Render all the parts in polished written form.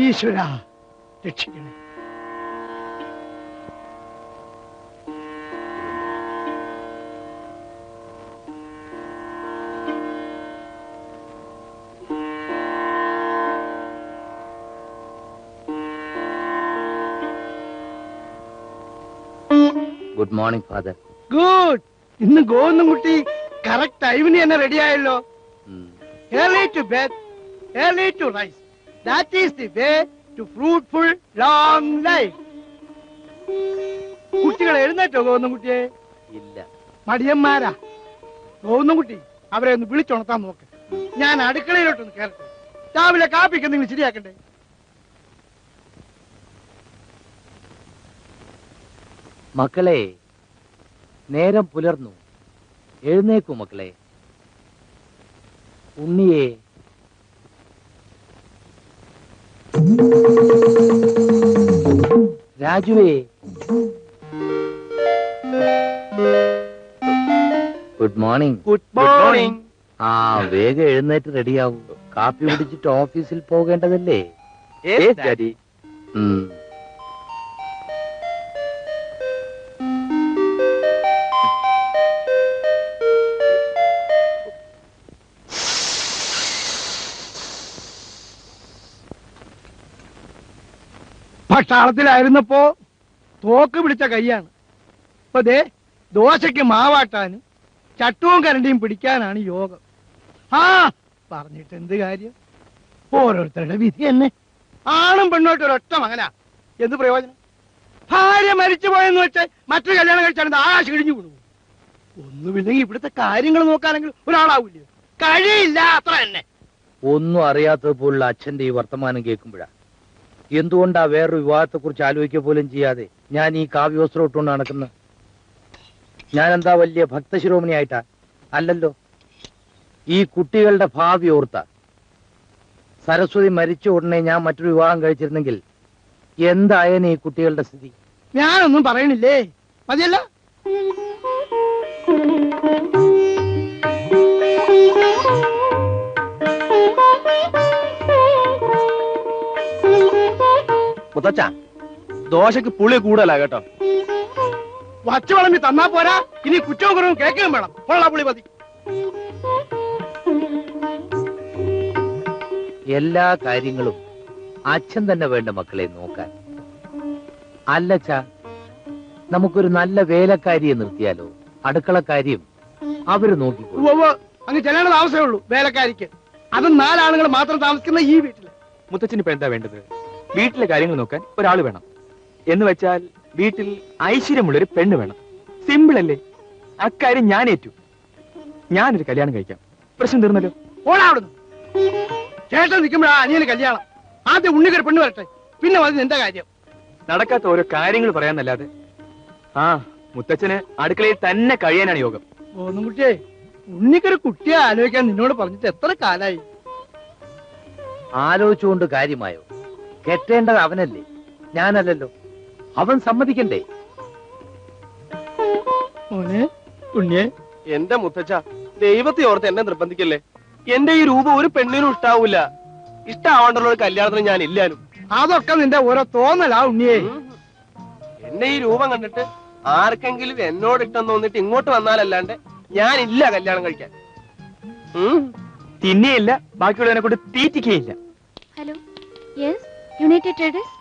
ഈശ്വര രക്ഷിക്കണേ. Good morning father. Good. ഇന്ന് ഗോവിന്ദൻകുട്ടി കറക്റ്റ് ടൈമിന് തന്നെ റെഡി ആയല്ലോ. Early to bed, early to rise. That is the way to fruitful long life. കുട്ടികളെ എഴുന്നേറ്റോ ഗോവിന്ദൻകുട്ടിയെ? ഇല്ല. മടിയന്മാരാ. ഗോവിന്ദൻകുട്ടി അവരെ ഒന്ന് വിളിച്ചുണർത്താൻ നോക്ക്. ഞാൻ അടുക്കളയിലോട്ടൊന്ന് കയറട്ടെ. രാവിലെ കാപ്പിക്ക് എന്തെങ്കിലും ശരിയാക്കണ്ടേ? മക്കളെ, നേരം പുലർന്നു, എഴുന്നേക്കൂ മക്കളെ. ഉണ്ണിയെ, രാജുവേ, ഗുഡ് മോർണിംഗ്. Good morning. ആ, വേഗം എഴുന്നേറ്റ് റെഡിയാവൂ. കാപ്പി കുടിച്ചിട്ട് ഓഫീസിൽ പോകേണ്ടതല്ലേ? ഡാഡി. ഭക്ഷണത്തിലായിരുന്നപ്പോ തോക്ക് പിടിച്ച കൈയാണ്. ഇപ്പൊ ദേ ദോശയ്ക്ക് മാവാട്ടാനും ചട്ടവും കരണ്ടിയും പിടിക്കാനാണ് യോഗം. ആ, പറഞ്ഞിട്ട് എന്ത് കാര്യം? ഓരോരുത്തരുടെ വിധി തന്നെ. ആണും പെണ്ണോട്ട് ഒരൊറ്റ മകനാ, എന്ത് പ്രയോജനം? ഭാര്യ മരിച്ചു പോയെന്ന് വെച്ച് മറ്റൊരു കല്യാണം കഴിച്ചാൽ ആകാശം ഇടിഞ്ഞു കൊടുക്കും. ഒന്നുമില്ലെങ്കിൽ ഇവിടുത്തെ കാര്യങ്ങൾ നോക്കാനെങ്കിൽ ഒരാളാവൂല്ലേ? കഴിയില്ല, അത്ര തന്നെ. ഒന്നും അറിയാത്തത് പോലുള്ള അച്ഛന്റെ ഈ വർത്തമാനം കേൾക്കുമ്പോഴാ എന്തുകൊണ്ടാ വേറൊരു വിവാഹത്തെ കുറിച്ച് ആലോചിക്കുക പോലും ചെയ്യാതെ ഞാൻ ഈ കാവ്യവസ്ത്രം ഇട്ടുകൊണ്ട് നടക്കുന്നത്? ഞാൻ എന്താ വലിയ ഭക്തശിരോമണി ആയിട്ടാ? അല്ലല്ലോ. ഈ കുട്ടികളുടെ ഭാവി ഓർത്ത സരസ്വതി മരിച്ച ഉടനെ ഞാൻ മറ്റൊരു വിവാഹം കഴിച്ചിരുന്നെങ്കിൽ എന്തായേനെ ഈ കുട്ടികളുടെ സ്ഥിതി? ഞാനൊന്നും പറയണില്ലേ, മതിയല്ല. മുത്തച്ഛ, ദോശക്ക് പുളി കൂടുതലാ കേട്ടോ. വച്ചു വളമ്പി തന്നാ പോരാ, ഇനി കുറ്റവും കുറവും കേൾക്കുകയും വേണം. പുളി മതി. എല്ലാ കാര്യങ്ങളും അച്ഛൻ തന്നെ വേണ്ട മക്കളെ നോക്കാൻ. അല്ലച്ചാ, നമുക്കൊരു നല്ല വേലക്കാരിയെ നിർത്തിയാലോ? അടുക്കളക്കാരിയും അവര് നോക്കിക്കോളും. അങ്ങ് ചെല്ലേണ്ട താമസമേ ഉള്ളൂ വേലക്കാരിക്ക്. അതും 4 ആളുകൾ മാത്രം താമസിക്കുന്ന ഈ വീട്ടില്. മുത്തച്ഛന് ഇപ്പൊ എന്താ വേണ്ടത്? വീട്ടിലെ കാര്യങ്ങൾ നോക്കാൻ ഒരാൾ വേണം. എന്ന് വെച്ചാൽ വീട്ടിൽ ഐശ്വര്യമുള്ളൊരു പെണ്ണ് വേണം. സിമ്പിൾ അല്ലേ? അക്കാര്യം ഞാൻ ഏറ്റു. ഞാനൊരു കല്യാണം കഴിക്കാം. പ്രശ്നം തീർന്നല്ലോ. ഓടാവിടുന്നു. ചേട്ടൻ നിൽക്കുമ്പോഴാ അനിയന് കല്യാണം. ആദ്യം ഉണ്ണിക്കൊരു പെണ്ണ് വരട്ടെ, പിന്നെ മതി എന്താ കാര്യം. നടക്കാത്ത ഓരോ കാര്യങ്ങൾ പറയാന്നല്ലാതെ. ആ, മുത്തച്ഛന് അടുക്കളയിൽ തന്നെ കഴിയാനാണ് യോഗം. ഒന്നും കുട്ടിയെ, ഉണ്ണിക്കൊരു കുട്ടിയെ ആലോചിക്കാൻ നിന്നോട് പറഞ്ഞിട്ട് എത്ര കാലായി? ആലോചിച്ചുകൊണ്ട് കാര്യമായോ? കെട്ടേണ്ടത് അവനല്ലേ, ഞാനല്ലല്ലോ. അവൻ സമ്മതിക്കണ്ടേ? മോനെ ഉണ്ണിയെ. എന്റെ മുത്തച്ഛ, ദൈവത്തെ ഓർത്ത് എന്നെ നിർബന്ധിക്കല്ലേ. എന്റെ ഈ രൂപം ഒരു പെണ്ണിനും ഇഷ്ടാവൂല. ഇഷ്ടാവേണ്ടുള്ള ഒരു കല്യാണത്തിന് ഞാൻ ഇല്ലാനും. അതൊക്കെ നിന്റെ ഓരോ തോന്നലാ ഉണ്ണിയെ. എന്നെ ഈ രൂപം കണ്ടിട്ട് ആർക്കെങ്കിലും എന്നോട് ഇഷ്ടം തോന്നിട്ട് ഇങ്ങോട്ട് വന്നാലല്ലാണ്ട് ഞാനില്ല കല്യാണം കഴിക്കാൻ. തിന്നെയില്ല, ബാക്കിയുള്ളവനെ കൊണ്ട് തീറ്റിക്കുകയില്ല. Hello, yes, United Traders.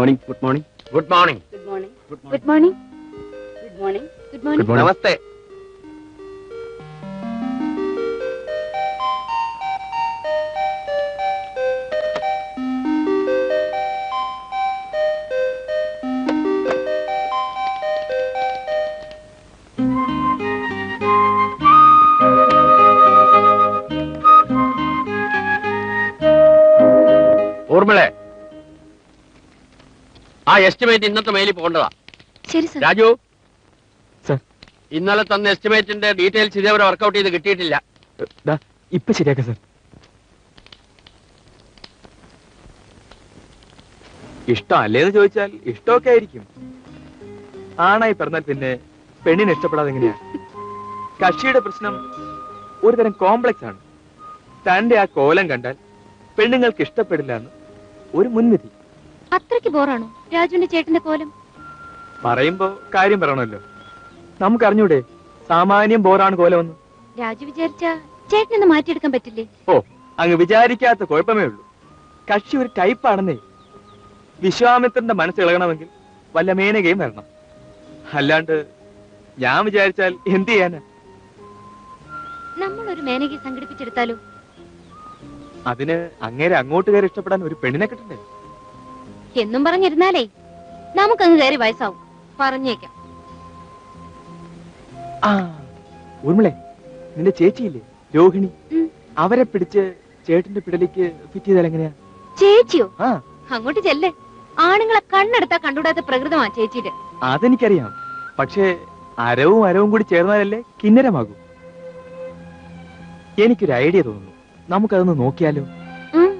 Morning. Good morning. Good morning. Good morning. Good morning. Good morning. Good morning. നമസ്തേ. ഊർമിളെ, ആ എസ്റ്റിമേറ്റ് ഇന്നത്തെ മെയിലിൽ പോകേണ്ടതാ. ശരി സർ. രാജു, സർ. ഇന്നലെ തന്ന എസ്റ്റിമേറ്റിന്റെ ഡീറ്റെയിൽസ് ഇതേവരെ വർക്കൗട്ട് ചെയ്ത് കിട്ടിയിട്ടില്ല. ഇപ്പൊ ശരിയാക്കാം സർ. ഇഷ്ടം അല്ലേന്ന് ചോദിച്ചാൽ ഇഷ്ടമൊക്കെ ആയിരിക്കും. ആണായി പറഞ്ഞാൽ പിന്നെ പെണ്ണിനെ ഇഷ്ടപ്പെടാതെ എങ്ങനെയാ? കക്ഷിയുടെ പ്രശ്നം ഒരുതരം കോംപ്ലക്സ് ആണ്. തന്റെ ആ കോലം കണ്ടാൽ പെണ്ണുങ്ങൾക്ക് ഇഷ്ടപ്പെടില്ല എന്ന് ഒരു മുൻവിധി. അത്രയ്ക്ക് ബോറാണോ രാജുവിന്റെ ചേട്ടന്റെ കോലം? പറയുമ്പോ കാര്യം പറയണമല്ലോ. നമുക്ക് അറിഞ്ഞൂടെ സാമാന്യം ബോറാണ് കോലമെന്ന്? രാജു വിചാരിച്ച ചേട്ടനൊന്ന് മാറ്റിയെടുക്കാൻ പറ്റില്ലേ? ഓ, അങ്ങ് വിചാരിക്കാത്ത കുഴപ്പമേ ഉള്ളൂ. കക്ഷി ഒരു ടൈപ്പാണെന്നേ. വിശ്വാമിത്രന്റെ മനസ്സ് ഇളകണമെങ്കിൽ വല്ല മേനകയും വരണം. അല്ലാണ്ട് ഞാൻ വിചാരിച്ചാൽ എന്ത് ചെയ്യാനാ? നമ്മളൊരു മേനകയെ സംഘടിപ്പിച്ചെടുത്താലോ? അതിന് അങ്ങേരെ അങ്ങോട്ട് കയറി ഇഷ്ടപ്പെടാൻ ഒരു പെണ്ണിനെ കിട്ടണ്ടേ? എന്നും പറഞ്ഞിരുന്നാലേ നമുക്കങ്ങ് കയറി വയസ്സാവും. പറഞ്ഞേക്കാം. ആ ഊർമിളെ, നിന്റെ ചേച്ചിയില്ലേ രോഹിണി, ഉം. അവരെ പിടിച്ച് ചേട്ടന്റെ പിടലിക്ക് ഫിറ്റ് ചെയ്താൽ എങ്ങനെയാ? ചേച്ചിയോ? ആ, അങ്ങോട്ട് ചെല്ലേ. ആണുങ്ങളെ കണ്ണെടുത്താ കണ്ടുകൂടാത്ത പ്രകൃതമാ ചേച്ചിയുടെ. അതെനിക്കറിയാം. പക്ഷേ അരവും അരവും കൂടി ചേർന്നാലല്ലേ കിന്നരമാകൂ. എനിക്കൊരു ഐഡിയ തോന്നുന്നു. നമുക്കതൊന്ന് നോക്കിയാലോ? ഉം.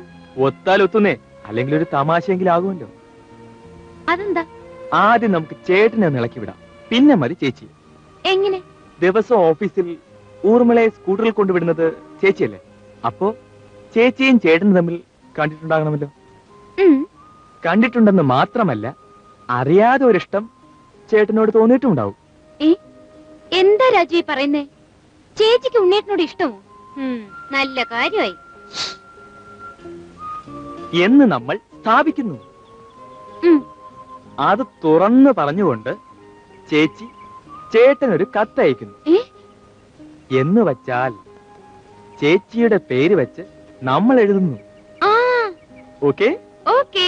ഒത്താൽ ഒത്തുന്നേ, അല്ലെങ്കിൽ ഒരു തമാശയെങ്കിലും ആകുമല്ലോ. അതെന്താ? ആദ്യം നമുക്ക് ചേട്ടനെ ഒന്ന് ഇളക്കി വിടാം, പിന്നെ മതി ചേച്ചി. എങ്ങനെ? ദിവസം ഓഫീസിൽ ഊർമിളയെ സ്കൂട്ടറിൽ കൊണ്ടുവിടുന്നത് ചേച്ചിയല്ലേ? അപ്പോ ചേച്ചിയും ചേട്ടനും തമ്മിൽ കണ്ടിട്ടുണ്ടാകണമല്ലോ. ഉം. കണ്ടിട്ടുണ്ടെന്ന് മാത്രമല്ല, അറിയാതെ ഒരിഷ്ടം ചേട്ടനോട് തോന്നിയിട്ടുണ്ടാവും. എന്താ രാജു ഈ പറയുന്നേ? ചേച്ചിക്ക് ഉണ്ണേട്ടനോട് ഇഷ്ടമോ? നല്ല കാര്യമായി എന്ന് നമ്മൾ സ്ഥാപിക്കുന്നു. അത് തുറന്നു പറഞ്ഞുകൊണ്ട് ചേച്ചി ചേട്ടനൊരു കത്തയക്കുന്നു. എന്ന് വച്ചാൽ ചേച്ചിയുടെ പേര് വെച്ച് നമ്മൾ എഴുതുന്നു. ഓക്കെ? ഓക്കെ.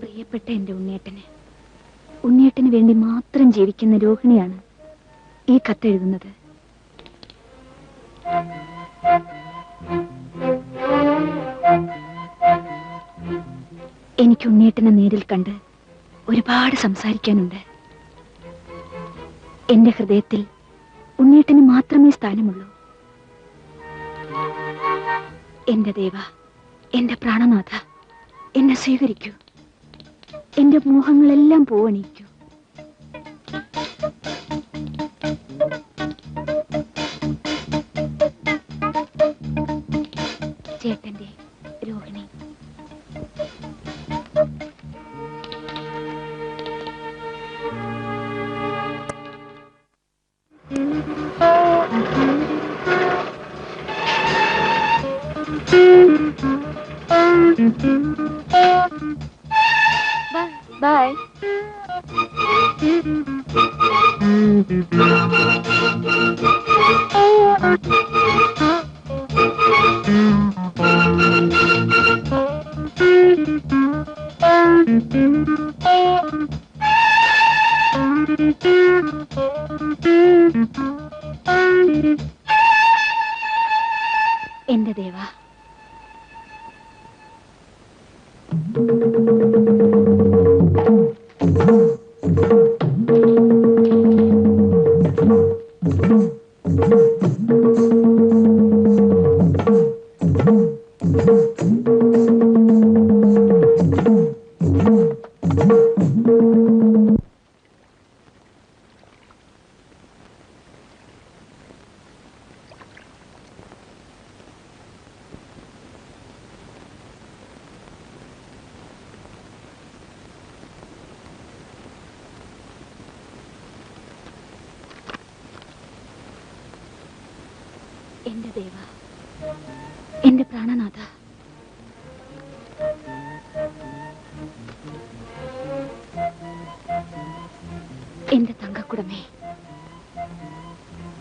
പ്രിയപ്പെട്ട എന്റെ ഉണ്ണിയേട്ടന് വേണ്ടി മാത്രം ജീവിക്കുന്ന രോഹിണിയാണ് ഈ കത്തെഴുതുന്നത്. എനിക്ക് ഉണ്ണിയേട്ടനെ നേരിൽ കണ്ട് ഒരുപാട് സംസാരിക്കാനുണ്ട്. എന്റെ ഹൃദയത്തിൽ ഉണ്ണിയേട്ടന് മാത്രമേ സ്ഥാനമുള്ളൂ. എന്റെ ദേവ, എന്റെ പ്രാണനാഥ, എന്നെ സ്വീകരിക്കൂ. എന്റെ മോഹങ്ങളെല്ലാം പൂവണിയിക്കൂ. ചേട്ടന്റെ രോഹിണി. Bye. എന്റെ ദേവ, എന്റെ ദേവ, എന്റെ പ്രാണനാഥ, എന്റെ തങ്കക്കുടമേ,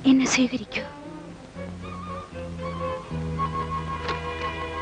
എന്നെ സ്വീകരിക്കൂ.